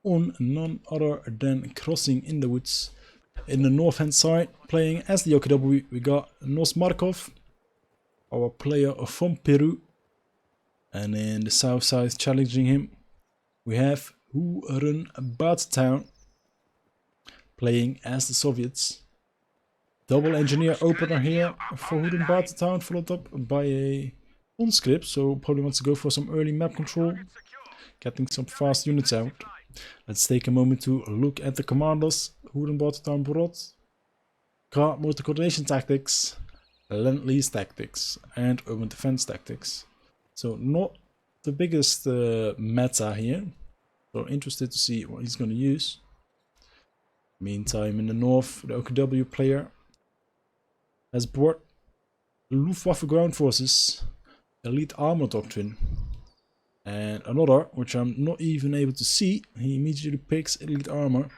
on none other than Crossing in the Woods. In the north hand side, playing as the OKW, we got Nosmkarov, our player from Peru. And in the south side, challenging him, we have Whorunbartertown, playing as the Soviets. Double engineer opener here for Whorunbartertown, followed up by a conscript, so probably wants to go for some early map control, getting some fast units out. Let's take a moment to look at the commanders. Whorunbartertown brought guard motor coordination tactics, Lend-Lease tactics, and urban defense tactics. So not the biggest meta here. So interested to see what he's going to use. Meantime, in the north, the OKW player has brought Luftwaffe ground forces, elite armor doctrine, and another, which I'm not even able to see. He immediately picks elite armor,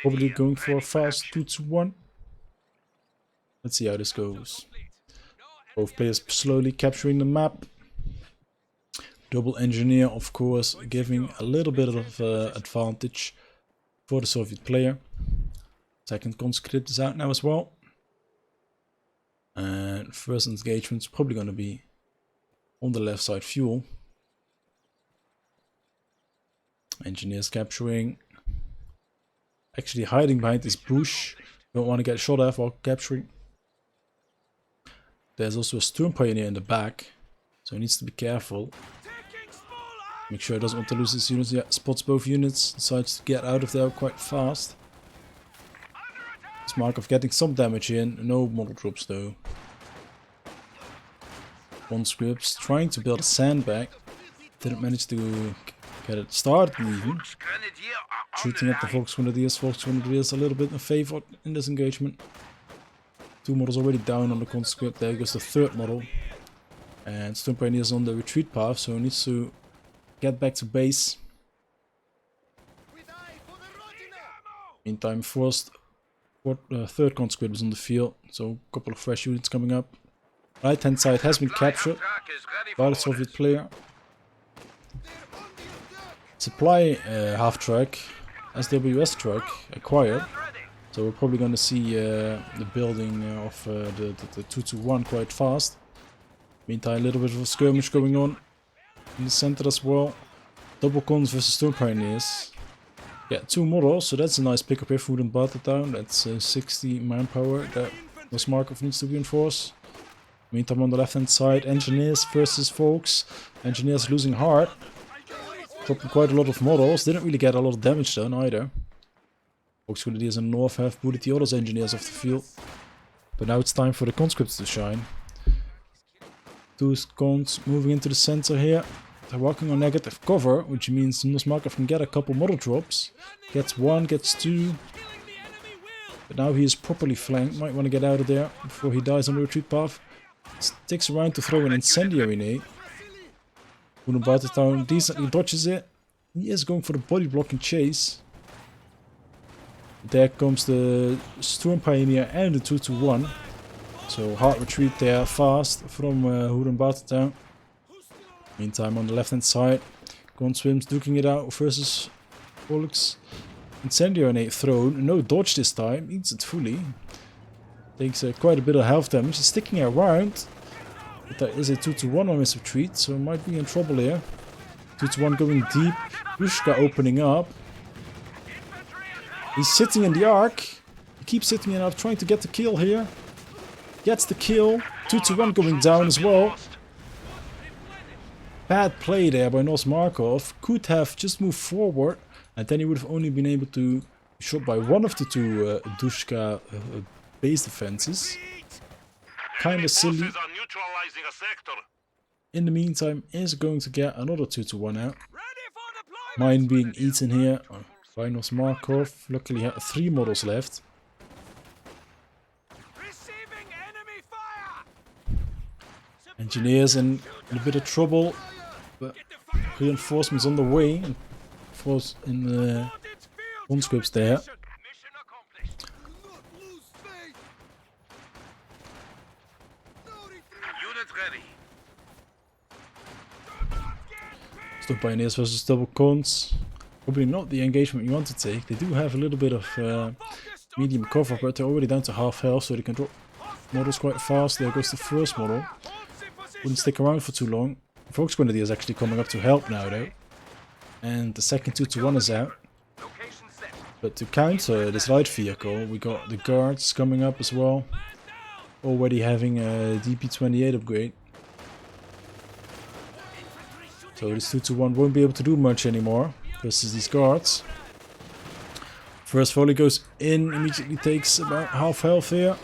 probably going for a fast 2-1. Let's see how this goes. Both players slowly capturing the map. Double engineer, of course, giving a little bit of advantage for the Soviet player. Second conscript is out now as well. And first engagement's probably going to be on the left side fuel. Engineers capturing. Actually hiding behind this bush. Don't want to get shot at while capturing. There's also a storm pioneer in the back, so he needs to be careful. Make sure he doesn't want to lose his units. Yeah, spots both units, decides to get out of there quite fast. Nosmkarov getting some damage in, no model drops though. Conscripts trying to build a sandbag, didn't manage to get it started even. Shooting at the Volksgrenadiers. Volksgrenadiers a little bit in favor in this engagement. Two models already down on the conscript. There goes the third model. And Storm Pioneers on the retreat path, so he needs to get back to base. Meantime, third conscript is on the field, so a couple of fresh units coming up. Right hand side has been captured by the Soviet player. Supply half track, SWS truck acquired. So we're probably going to see the building of the 2-1 quite fast. Meantime, a little bit of a skirmish going on in the center as well. Double cons versus Storm Pioneers. Yeah, two models, so that's a nice pickup here for Whorunbartertown. That's 60 manpower that Nosmkarov needs to reinforce. Meantime, on the left hand side, Engineers versus Volks. Engineers losing hard. Dropping quite a lot of models. Didn't really get a lot of damage done either. Volksgrenadiers in the north have booted the other engineers off the field. But now it's time for the conscripts to shine. Two cons moving into the center here. They're walking on negative cover, which means Nosmkarov can get a couple model drops. Gets one, gets two. But now he is properly flanked. Might want to get out of there before he dies on the retreat path. Sticks around to throw an incendiary nade. Whorunbartertown decently dodges it. He is going for the body blocking chase. There comes the Storm Pioneer and the 2-1. So hard retreat there, fast from Whorunbartertown. Meantime, on the left hand side, Conswims duking it out versus Volks. Incendiary nade thrown, no dodge this time, eats it fully. Takes quite a bit of health damage, he's sticking around. But there is a 2-1 on his retreat, so might be in trouble here. 2-1 going deep, Pushka opening up. He's sitting in the arc. He keeps sitting in up, trying to get the kill here. Gets the kill. 2-1 going down as well. Bad play there by Nosmkarov. Could have just moved forward, and then he would have only been able to be shot by one of the two Dushka base defenses. Kinda silly. In the meantime, is going to get another 2-1 out. Mine being eaten here by Nosmkarov. Luckily, he had 3 models left. Engineers in a bit of trouble, but reinforcements on the way. And of course, in the conscripts there. Storm Pioneers versus double cons. Probably not the engagement you want to take. They do have a little bit of medium cover, but they're already down to half health, so they can drop models quite fast. There goes the first model. Wouldn't stick around for too long. Volksgrenadier is actually coming up to help now though. And the second 2-1 is out. But to counter this light vehicle, we got the guards coming up as well. Already having a DP-28 upgrade. So this 2-1 won't be able to do much anymore versus these guards. First volley goes in, immediately takes about half health here.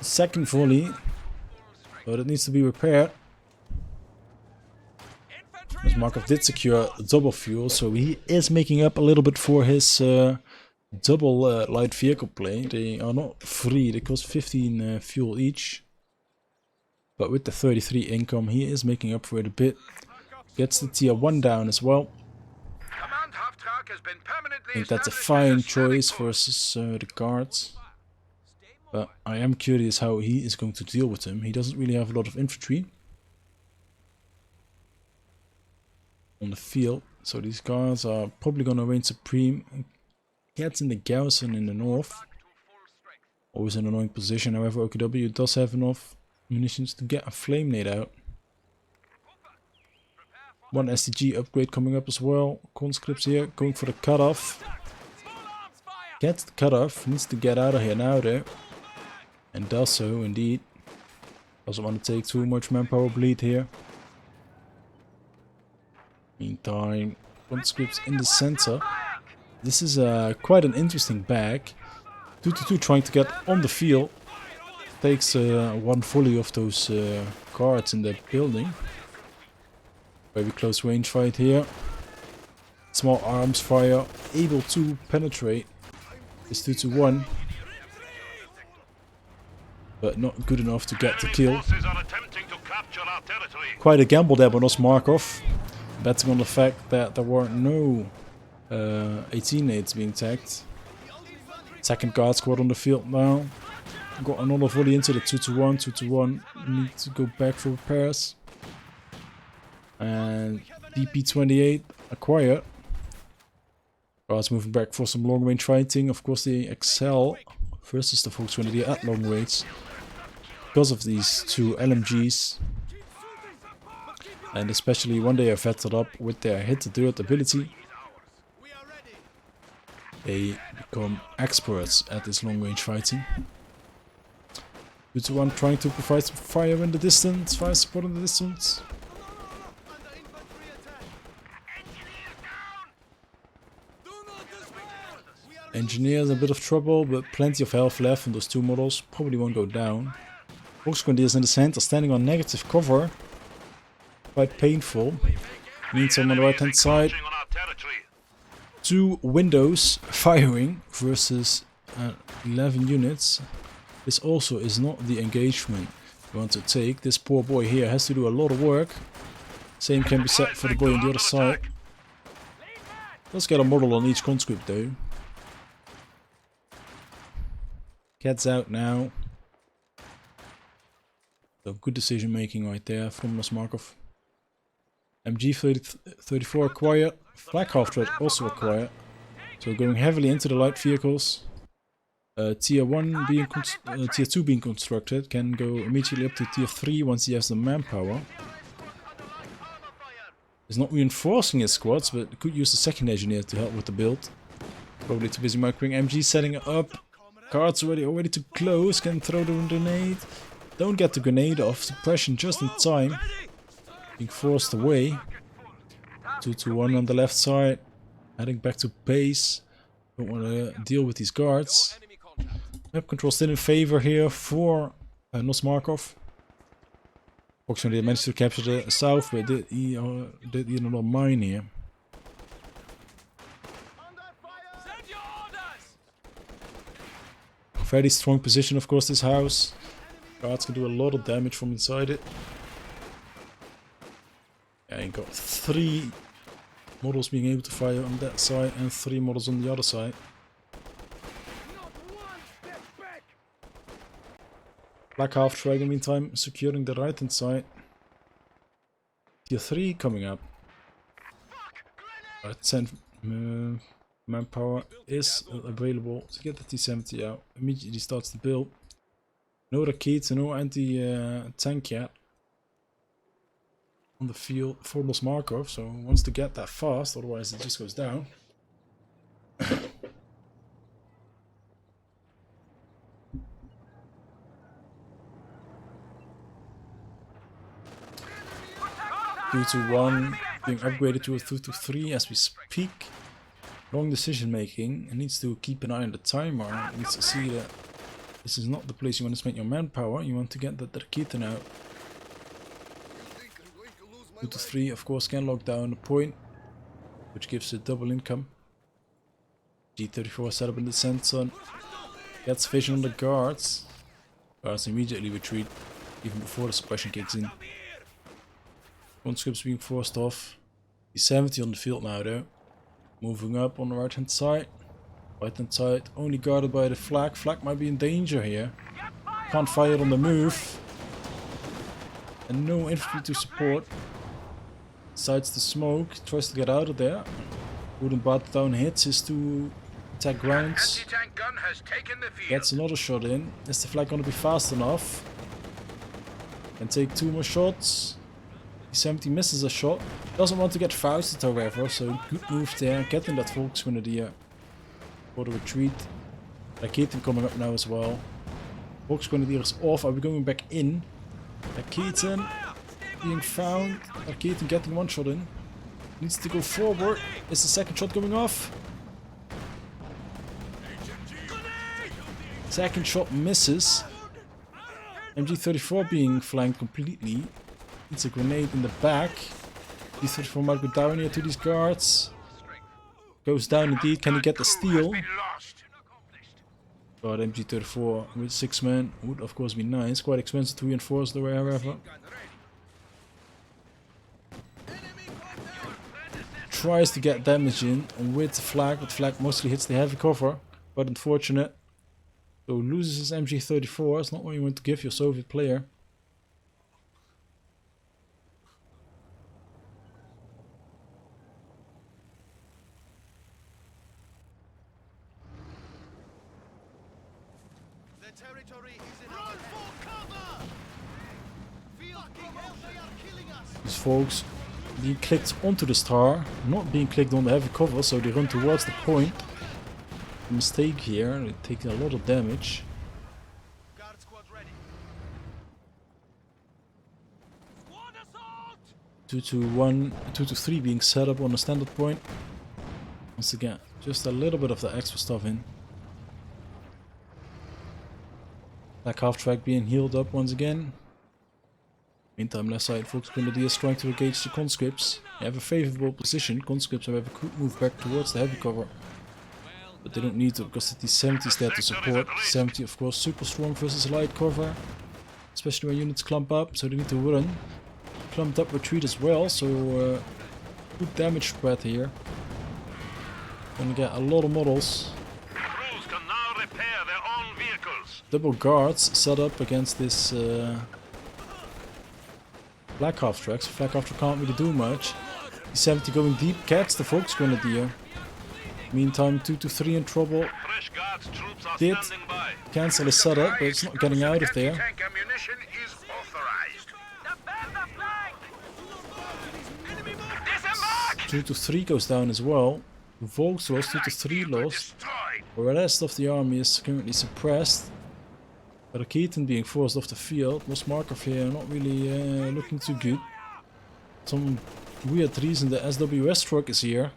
Second volley, but it needs to be repaired. Nosmkarov did secure double fuel, so he is making up a little bit for his double light vehicle play. They are not free, they cost 15 fuel each. But with the 33 income, he is making up for it a bit. Gets the tier 1 down as well. I think that's a fine choice versus the guards. But I am curious how he is going to deal with him. He doesn't really have a lot of infantry on the field. So these guards are probably going to reign supreme. Gets in the garrison in the north. Always an annoying position. However, OKW does have enough munitions to get a flame nade out. One SDG upgrade coming up as well. Conscripts here going for the cutoff. Gets the cutoff. Needs to get out of here now though. And does so indeed. Doesn't want to take too much manpower bleed here. Meantime, conscripts in the center. This is quite an interesting bag. 2-2 trying to get on the field. Takes one volley of those guards in the building. Very close range fight here. Small arms fire, able to penetrate. It's 2-1. But not good enough to get the kill. Quite a gamble there by Nosmkarov. Betting on the fact that there were no 18 nades being tagged. Second guard squad on the field now. Got another volley into the 2-1. 2-1. Need to go back for repairs. And DP-28 acquired. Guards moving back for some long range fighting. Of course they excel versus the Volksgrenadier at long range because of these two LMGs. And especially when they are vetted up with their hit-to-dirt ability, they become experts at this long range fighting. 2-1 trying to provide some fire in the distance, fire support in the distance. Engineers a bit of trouble, but plenty of health left, and those two models probably won't go down. Volksgrenadiers in the center standing on negative cover. Quite painful. Need some on the right hand side. Two windows firing versus 11 units. This also is not the engagement you want to take. This poor boy here has to do a lot of work. Same can be said for the boy on the other side. Let's get a model on each conscript though. Gets out now. So good decision making right there from Nosmkarov. MG34 acquired. Flak half-thread also acquired. So going heavily into the light vehicles. Tier 1 being Tier 2 being constructed. Can go immediately up to Tier 3 once he has the manpower. He's not reinforcing his squads, but could use the second engineer to help with the build. Probably too busy microing. MG setting it up. Cards already too close. Can throw the grenade. Don't get the grenade off. Suppression just in time. Being forced away. 2-1 on the left side. Heading back to base. Don't want to deal with these guards. Map control still in favor here for Nosmkarov. Volksgrenadier managed to capture the south, but did he another mine here. Very strong position, of course, this house. Guards can do a lot of damage from inside it. Yeah, you got 3 models being able to fire on that side and 3 models on the other side. Black half dragon meantime securing the right hand side. Tier 3 coming up. Manpower is available to get the T-70 out. Immediately starts the build. No Raketen, no anti-tank yet on the field for Nosmkarov, so wants to get that fast, otherwise it just goes down. Due to 1 being upgraded to a 2-3 as we speak. Wrong decision making. It needs to keep an eye on the timer. It needs to see that this is not the place you want to spend your manpower. You want to get the Raketen out. 2-3 of course can lock down the point, which gives a double income. G34 set up in the center. Gets vision on the guards. Guards immediately retreat even before the suppression kicks in. Conscripts being forced off. T-70 on the field now though. Moving up on the right hand side. Right hand side only guarded by the flag. Flag might be in danger here. Can't fire on the move. And no infantry to support. Decides to smoke. Tries to get out of there. Whorunbartertown hits his 2 attack grounds. Gets another shot in. Is the flag gonna be fast enough? Can take 2 more shots. 70 misses a shot. Doesn't want to get Fausted however, so good move there. Getting that Volksgrenadier for the retreat. Raketen coming up now as well. Volksgrenadier is off. Are we going back in? Raketen being found. Raketen getting 1 shot in. Needs to go forward. Is the second shot going off? Second shot misses. MG34 being flanked completely. It's a grenade in the back. T-34 might go down here to these guards. Goes down indeed. Can he get the steal? God, MG34 with 6 men would of course be nice. Quite expensive to reinforce the way, however. Tries to get damage in with the flag, but flag mostly hits the heavy cover. But unfortunate. So loses his MG34. It's not what you want to give your Soviet player. These folks being clicked onto the star, not being clicked on the heavy cover, so they run towards the point. A mistake here, they take a lot of damage. 2-1, 2-3 being set up on the standard point. Once again, just a little bit of the extra stuff in. Black half track being healed up once again. Meantime, left side, Volksgrenadier is trying to engage the conscripts. They have a favorable position. Conscripts, however, could move back towards the heavy cover. But they don't need to, because the T-70 is there to support. T-70, of course, super strong versus light cover. Especially when units clump up, so they need to run. Clumped up retreat as well, so good damage spread here. Gonna get a lot of models. Crews can now repair their own vehicles. Double guards set up against this Black half track, so Black half track can't really do much. T-70 going deep, catch the Volksgrenadier. Meantime, 2-3 in trouble. Did cancel his setup, but it's not getting out of there. 2-3 goes down as well. Volks lost, 2-3 lost. The rest of the army is currently suppressed. Raketen being forced off the field. Nosmkarov here not really looking too good. Some weird reason the SWS truck is here.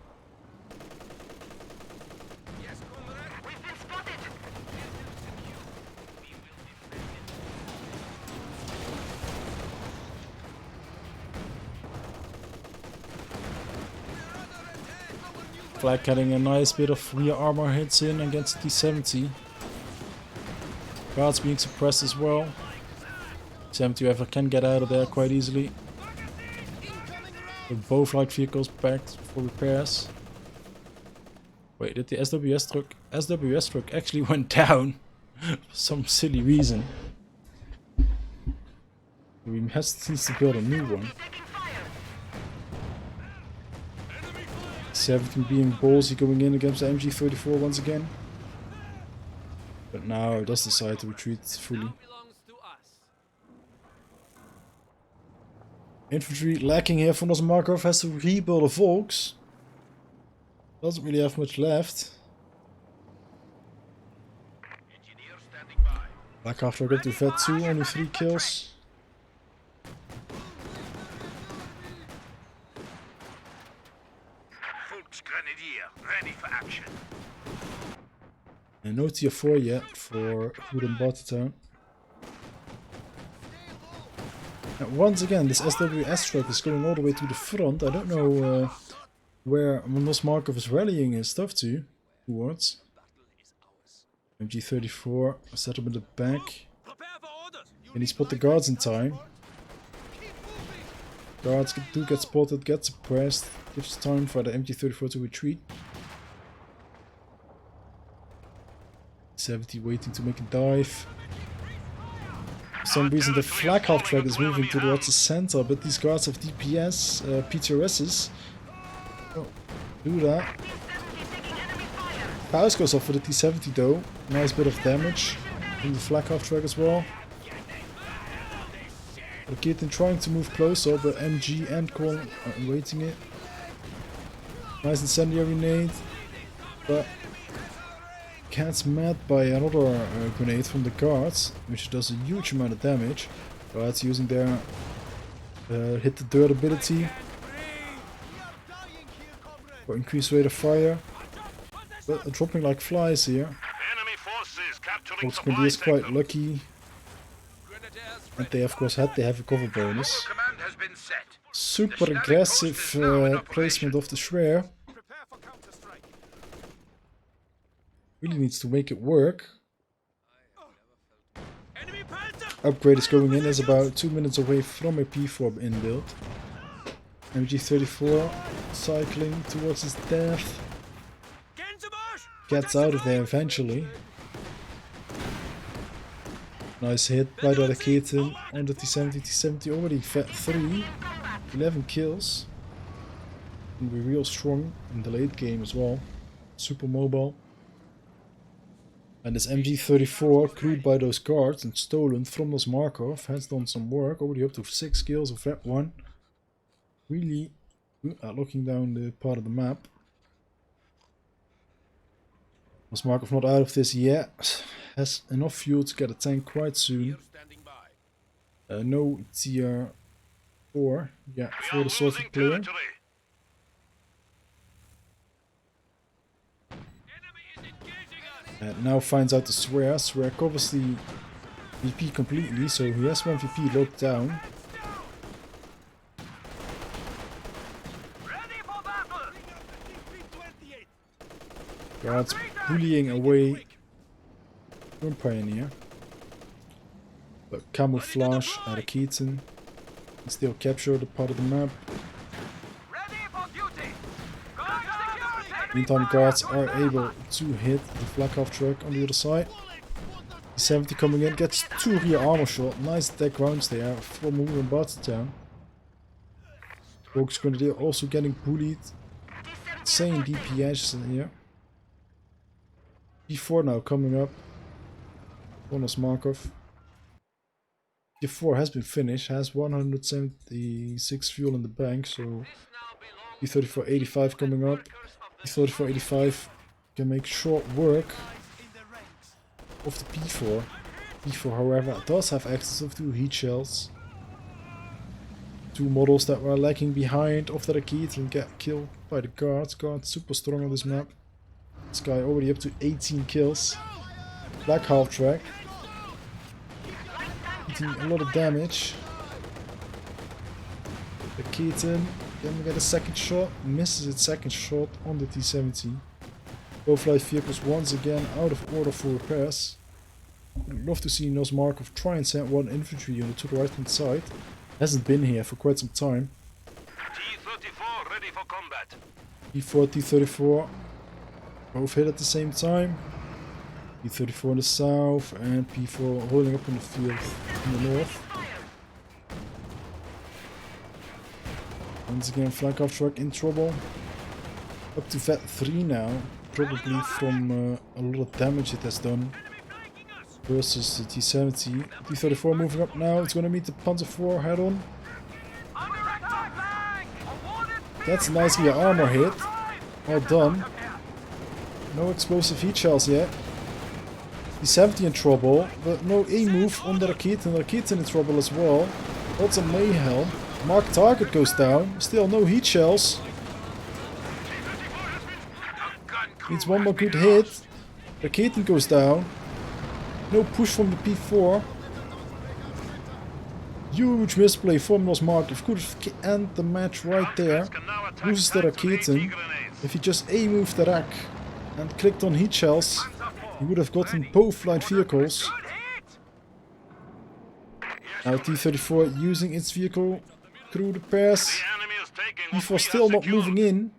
Flag getting a nice bit of rear armor hits in against T-70. Guards being suppressed as well. 70 however can get out of there quite easily. With both light vehicles packed for repairs. Wait, did the SWS truck actually went down for some silly reason? We needs to build a new one. T-17 being ballsy going in against the MG34 once again. But now it does decide to retreat fully. Infantry lacking here for Nosmkarov, has to rebuild a Volks. Doesn't really have much left. Black after I got to Vet 2, only 3 kills. Ready for action. And no tier 4 yet for Whorunbartertown. And once again, this SWS truck is going all the way to the front. I don't know where Nosmkarov is rallying his stuff towards. MG34 set up in the back. Can he spot the guards in time? Guards do get spotted, get suppressed. Gives time for the MG34 to retreat. 70 waiting to make a dive. For some reason the flag half track is moving towards the center, but these guards have DPS, PTRSs. Oh, do that. Power goes off for the T-70 though. Nice bit of damage in the flag half track as well. Raketin trying to move closer, but MG and Korn are awaiting it. Nice incendiary nade, but gets met by another grenade from the guards, which does a huge amount of damage. Guards using their hit the dirt ability for increased rate of fire, but dropping like flies here. Volksgrenadier is quite lucky, and they of course had the heavy cover bonus. Super aggressive placement of the Schwer. Really needs to make it work. Upgrade is going in, is about 2 minutes away from a P4 in build. MG34 cycling towards his death. Gets out of there eventually. Nice hit by the Raketin on the T-70. T-70 already fed 3. 11 kills. And we're real strong in the late game as well. Super mobile. And this MG34, crewed by those guards and stolen from Nosmkarov, has done some work. Already up to 6 kills of Vet 1. Really good at locking down the part of the map. Nosmkarov not out of this yet. Has enough fuel to get a tank quite soon. No tier 4 yet for the Soviet player. And now finds out the Schwer. Schwer covers the VP completely, so he has one VP locked down. Guards bullying away from Pioneer. But camouflage at a Raketin and still capture the part of the map. Meantime, guards are able to hit the flak half truck on the other side. The 70 coming in, gets 2 rear armor shot. Nice deck rounds there from Whorunbartertown. Volksgrenadier also getting bullied. Insane DPS in here. P4 now coming up. Nosmkarov. P4 has been finished, has 176 fuel in the bank, so P3485 coming up. P3485 can make short work of the P4. P4, however, does have access to 2 heat shells. 2 models that were lagging behind of the Raketin and get killed by the guards. Guards super strong on this map. This guy already up to 18 kills. Black half track. Eating a lot of damage. Raketin can get a second shot. Misses its second shot on the T-70. Both light vehicles once again out of order for repairs. I'd love to see Nosmkarov try and send one infantry unit to the right hand side. Hasn't been here for quite some time. T-34 ready for combat. P4, T-34 both hit at the same time. P-34 in the south and P4 holding up in the field in the north. Once again, flank half truck in trouble. Up to Vet 3 now, probably from a lot of damage it has done versus the T-70. T-34 moving up now, it's gonna meet the Panzer IV head on. That's nicely an armor hit. Well done. No explosive heat shells yet. T-70 in trouble, but no A-move on the Raketen. Raketen in trouble as well. Lots of mayhem. Mark target goes down. Still no heat shells. Needs one more good hit. Raketen goes down. No push from the P4. Huge misplay from Nosmkarov. Could have ended the match right there. Loses the Raketen. If he just A-moved the Rak and clicked on heat shells, he would have gotten both light vehicles. Now T-34 using its vehicle crew repairs. P4 still not moving in.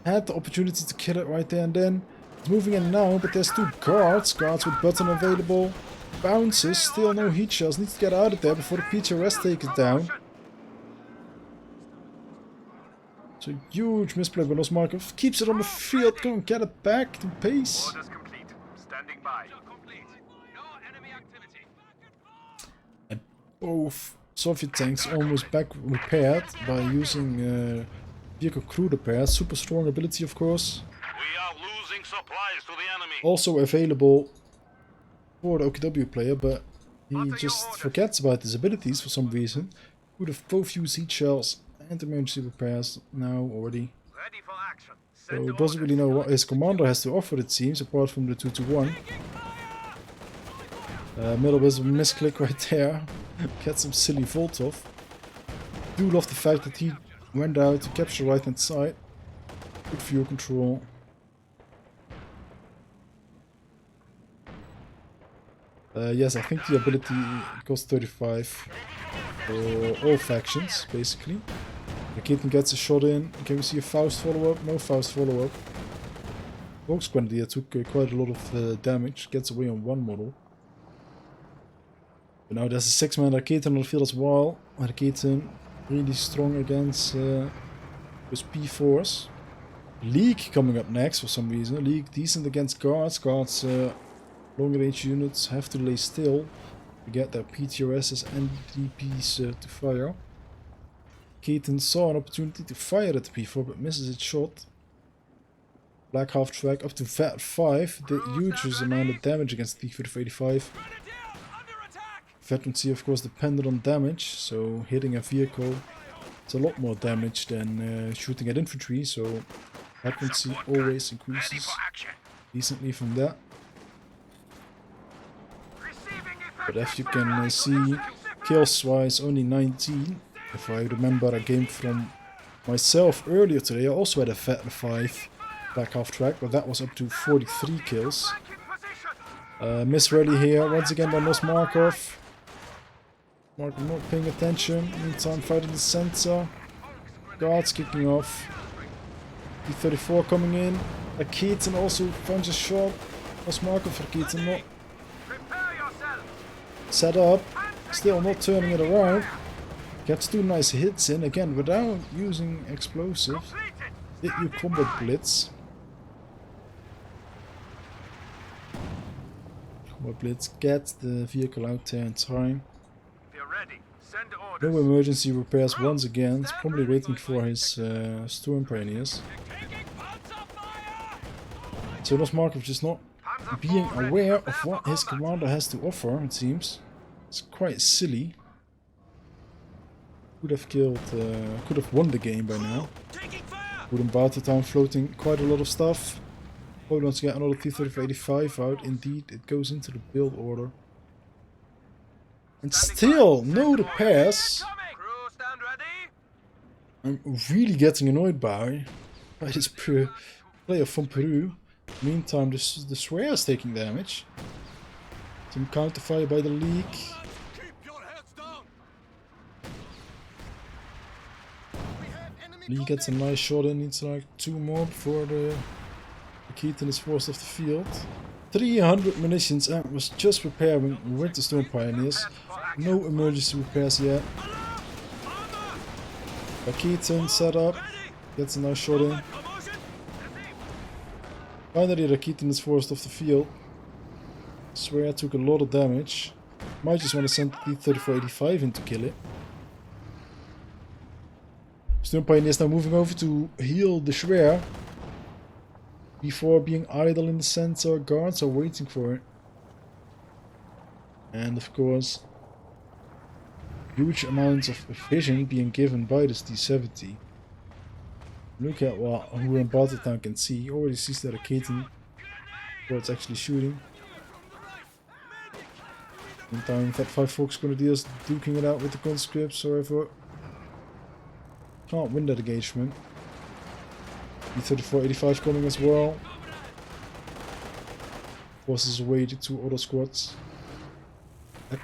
Had the opportunity to kill it right there and then. It's moving in now, but there's two guards. Guards with button available. Bounces, still no heat shells. Needs to get out of there before the PTRS take it down. It's a huge misplay by Nosmkarov. Keeps it on the field. Go and get it back to pace. And both Soviet tanks almost back repaired by using vehicle crew repair. Super strong ability, of course. We are losing supplies to the enemy. Also available for the OKW player, but he just forgets about his abilities for some reason. Would have both used heat shells and emergency repairs now already. So he doesn't really know what his commander has to offer, it seems, apart from the 2-1. Middle was a misclick right there. Get some silly volt off. Do love the fact that he went out to capture right hand side. Good fuel control. Yes, I think the ability costs 35 for all factions, basically. The Raketen gets a shot in. Can we see a Faust follow-up? No Faust follow-up. Volksgrenadier took quite a lot of damage. Gets away on one model. But now there's a 6-man Raketen on the field as well. Raketen really strong against those P4s. League coming up next for some reason. League decent against guards. Guards long range units have to lay still to get their PTRSs and DPs to fire. Raketen saw an opportunity to fire at the P4 but misses its shot. Black half track up to Vet 5 did huge amount of damage against the T-35. Veterancy of course depended on damage, so hitting a vehicle it's a lot more damage than shooting at infantry, so veterancy always increases decently from that. But as you can see, kills wise only 19. If I remember a game from myself earlier today, I also had a Vet 5 black half track, but that was up to 43 kills. Miss rally here once again by Nosmkarov. Mark not paying attention. Meantime, fighting the center. Guards kicking off. T-34 coming in. Raketen also finds a shot. Nosmkarov Raketen not set up. Still not turning it around. Gets two nice hits in again without using explosives. Did you combat blitz? Combat blitz. Get the vehicle out there in time. No emergency repairs once again. It's probably waiting for his storm pioneers. So Nosmkarov just not being aware of what his commander has to offer, it seems. It's quite silly. Could have killed, could have won the game by now. Whorunbartertown floating quite a lot of stuff. Probably wants to get another T-35 out. Indeed, it goes into the build order. And still, no repairs. I'm really getting annoyed by this player from Peru. Meantime, the Swear is taking damage. Some counterfire by the League. Lee gets a nice shot in, needs like 2 more before the Raketen is forced off the field. 300 munitions and was just repairing with the Storm Pioneers. No emergency repairs yet. Raketen set up. Gets a nice shot in. Finally, Rakitin is forced off the field. Swear I took a lot of damage. Might just want to send the T-3485 in to kill it. Stern Pioneer is now moving over to heal the Schwer. Before being idle in the center, guards are waiting for it. And of course, huge amounts of vision being given by this T-70. Look at what Whorunbartertown can see. He already sees that Rakitin before it's actually shooting. Meantime, that 5 Fox Grenadiers duking it out with the conscripts, however, can't win that engagement. E-3485 coming as well. Forces away the 2 other squads.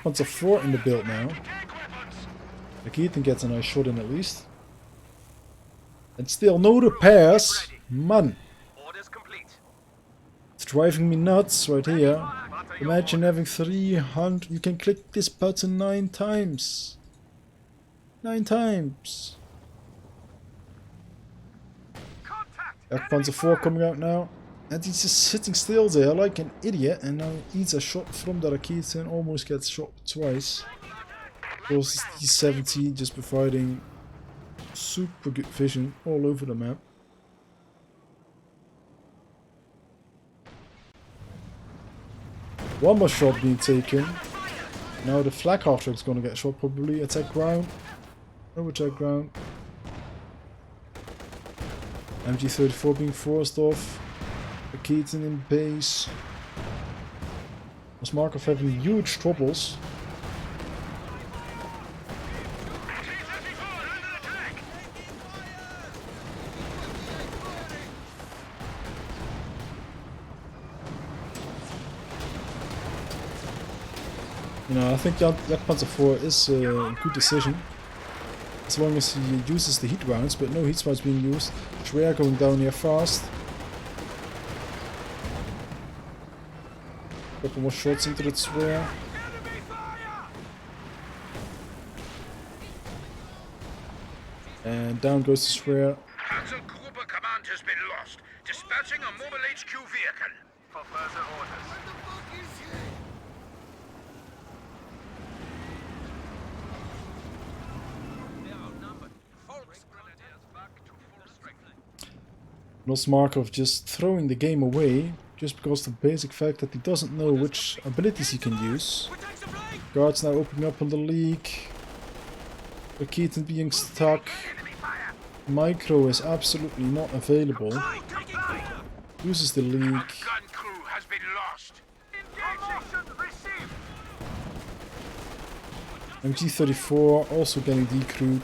Panzer 4 in the build now. Rakitin gets a nice shot in at least. And still no repairs. Man. It's driving me nuts right here. Imagine having 300. You can click this button 9 times. 9 times. Panzer 4 coming out now. And he's just sitting still there like an idiot. And now he eats a shot from the Rakitin. Almost gets shot twice. Of course, T-70 just providing super good vision all over the map. One more shot being taken. Now the flak half track is gonna get shot probably. Attack ground. No attack ground. MG34 being forced off. Rakitin in base. Nosmkarov having huge troubles. You know, I think Panzer 4 is a good decision. As long as he uses the heat rounds, but no heat rounds being used. Schwer going down here fast. Couple more shots into that Schwer. And down goes the Schwer. Panzer Gruppe command has been lost. Dispatching a mobile HQ vehicle. For further orders. Nosmkarov just throwing the game away just because of the basic fact that he doesn't know which abilities he can use. Guards now opening up on the leak. Rakitin being stuck. Micro is absolutely not available. Uses the leak. Gun crew has been lost. MG34 also getting decrewed.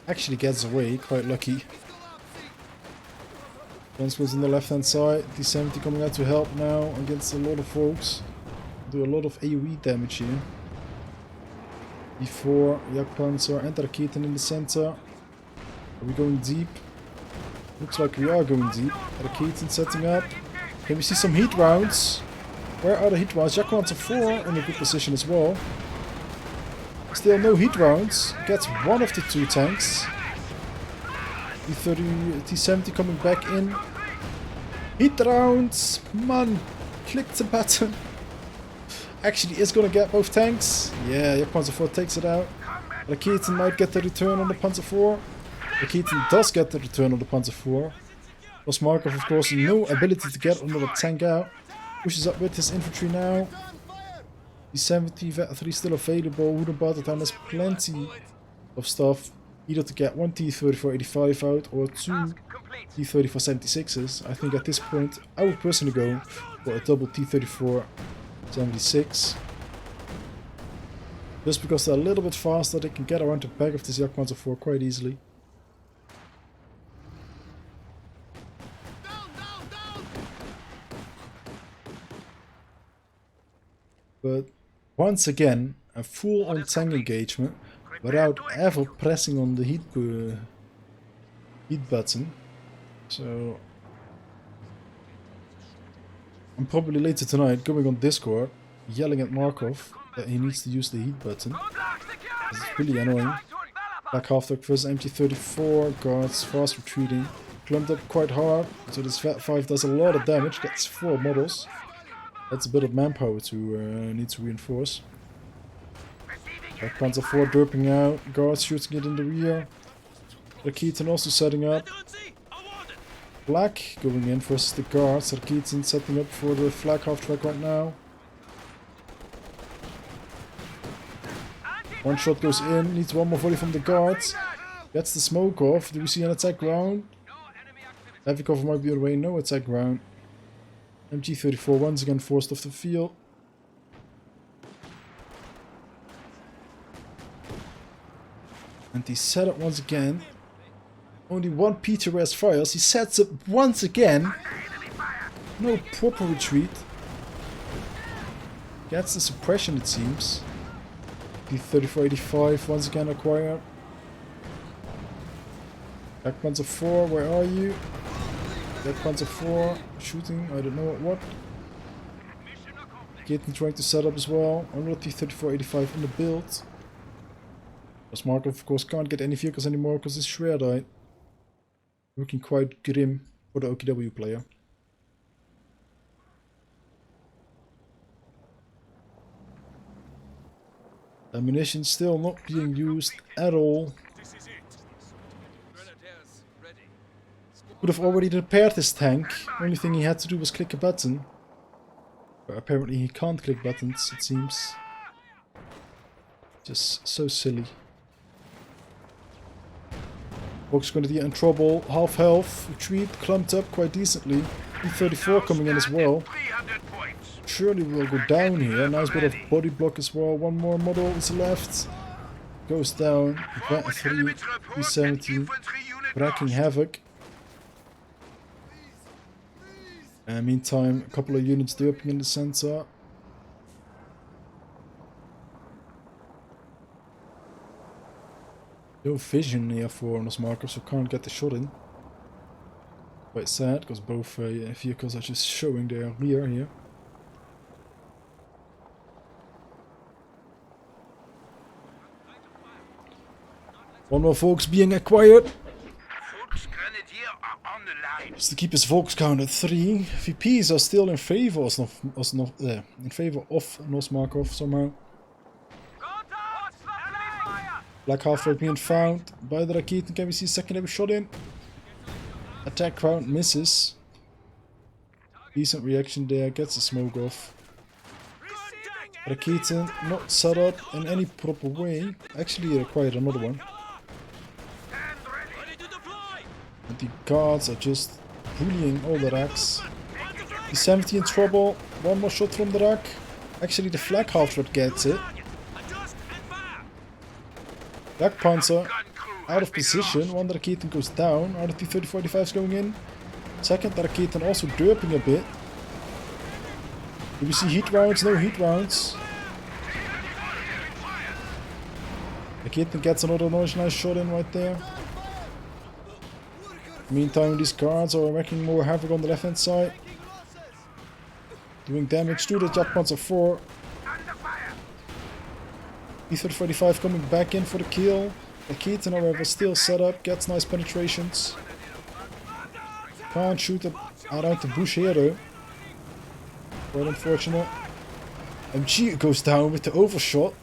Actually gets away, quite lucky. Gunsmiths on the left hand side. T-70 coming out to help now against a lot of folks. Do a lot of AoE damage here. Before Jagdpanzer and Rakitin in the center. Are we going deep? Looks like we are going deep. Rakitin setting up. Can we see some heat rounds? Where are the heat rounds? Jagdpanzer 4 in a good position as well. Still no heat rounds. Gets one of the 2 tanks. T-70 coming back in. Heat rounds! Man! Click the button. Actually is gonna get both tanks. Yeah, Panzer 4 takes it out. Rakitin might get the return on the Panzer 4. Rakitin does get the return on the Panzer 4. Nosmkarov, of course, no ability to get another tank out. Pushes up with his infantry now. T-70, Vet-3 still available. Whorunbartertown has plenty of stuff. Either to get 1 T-3485 out or 2 T-3476s. I think at this point I would personally go for a double T-3476. Just because they're a little bit faster, they can get around the back of this Jagdpanzer 4 quite easily. But once again, a full-on tank engagement without ever pressing on the heat button. So I'm probably later tonight going on Discord, yelling at Markov that he needs to use the heat button. It's really annoying. Black half-track versus MT-34. Guards fast retreating. Clumped up quite hard, so this Vat 5 does a lot of damage. Gets 4 models. That's a bit of manpower to need to reinforce. Black Panzer 4 derping out. Guards shooting it in the rear. Rakitin also setting up. Black going in versus the guards. Rakitin setting up for the flag half-track right now. One shot goes in, needs one more volley from the guards. Gets the smoke off. Do we see an attack round? Heavy cover might be on the way, no attack round. MG34 once again forced off the field. And he set up once again. Only one PTRS fires. He sets up once again. No proper retreat. Gets the suppression, it seems. P3485 once again acquired. Black Panzer 4, where are you? Black Panzer 4 shooting, I don't know what. Getting trying to set up as well. Another T3485 in the build. Nosmkarov of course can't get any vehicles anymore because his Shredder died. Looking quite grim for the OKW player. Ammunition still not being used at all. Could have already repaired his tank. Only thing he had to do was click a button. But apparently he can't click buttons, it seems. Just so silly. Volk's gonna be in trouble. Half health. Retreat. Clumped up quite decently. E34 coming in as well. Surely we'll go down here. Nice bit of body block as well. One more model is left. Goes down. Vat 3, P70. Wrecking havoc. Meantime, a couple of units derping in the center. No vision here for Nosmkarov, so can't get the shot in. Quite sad, because both vehicles are just showing their rear here. One more Volks being acquired. Just to keep his Volks count at 3. VPs are still in favor of Nosmkarov somehow. Black half-track being found by the Rakitin. Can we see a secondary shot in? Attack round misses. Decent reaction there, gets the smoke off. Rakitin not set up in any proper way. Actually required another one. And the guards are just bullying all the racks. The 70 in trouble. One more shot from the rack. Actually the flag half-track gets it. Black Panzer out of position. One Rakitin goes down. Are the T-3045s going in? Second Rakitin also derping a bit. Do we see heat rounds? No heat rounds. Rakitin gets another nice shot in right there. Meantime, these guards are making more havoc on the left hand side. Doing damage to the Black Panzer 4. E-3045 coming back in for the kill. Rakitin, however, still set up, gets nice penetrations. Can't shoot around the bush here though. Quite unfortunate. MG goes down with the overshot.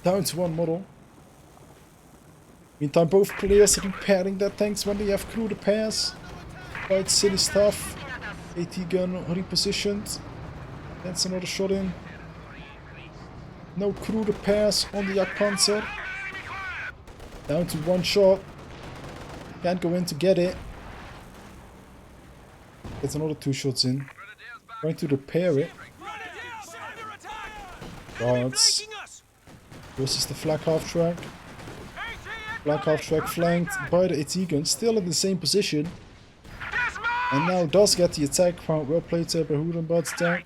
Down to one model. Meantime, both players repairing their tanks when they have crew repairs. Quite silly stuff. AT gun repositioned. That's another shot in. No crew repairs on the Jagdpanzer. Down to one shot. Can't go in to get it. Gets another 2 shots in. Trying to repair it. Guards. Versus the flag half-track. Flag half-track flanked by the AT gun. Still in the same position. And now does get the attack round. Well played there by Whorunbartertown.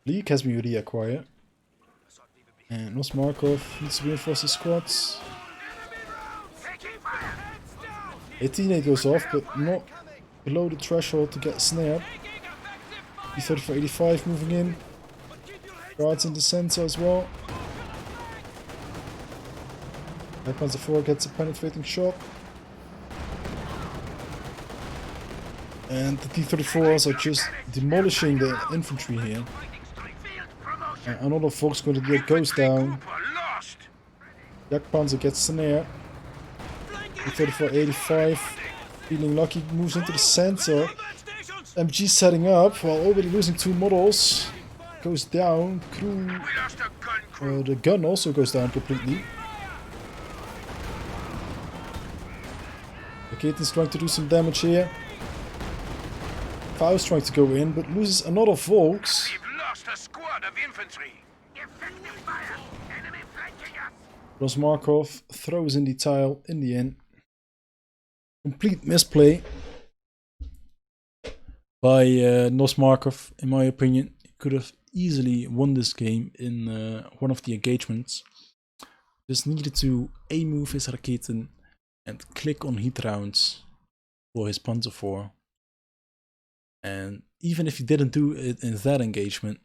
League has been reacquired. And Nosmkarov needs to reinforce his squads. 18 goes off, but not below the threshold to get snared. E-3485 moving in. Guards in the center as well. Light Panzer IV gets a penetrating shot. And the T-34s are just demolishing the infantry here. Another Volksgrenadier goes down. Jagdpanzer gets snare. T-34-85, feeling lucky, moves into the center. MG setting up while already losing 2 models. Goes down. Crew. The gun also goes down completely. Raketen's trying to do some damage here. Faust trying to go in, but loses another Volks. Nosmkarov throws in the tile in the end. Complete misplay by Nosmkarov, in my opinion. He could have easily won this game in one of the engagements. Just needed to A-move his Raketen and click on heat rounds for his Panzer IV. And even if he didn't do it in that engagement,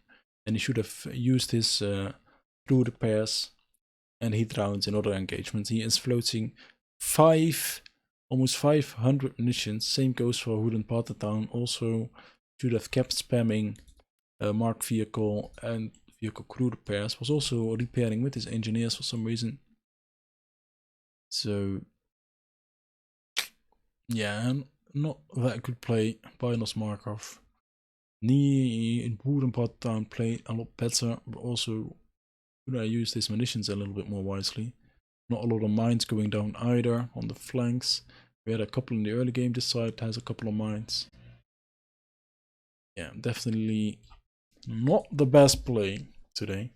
then he should have used his fluid repairs and heat rounds in other engagements. He is floating almost 500 munitions. Same goes for Whorunbartertown. Also should have kept spamming marked vehicle and vehicle crew repairs. Was also repairing with his engineers for some reason. So yeah, not that good play by Nosmkarov. In Whorunbartertown played a lot better, but also could I use his munitions a little bit more wisely. Not a lot of mines going down either on the flanks. We had a couple in the early game. This side has a couple of mines. Yeah, definitely not the best play today.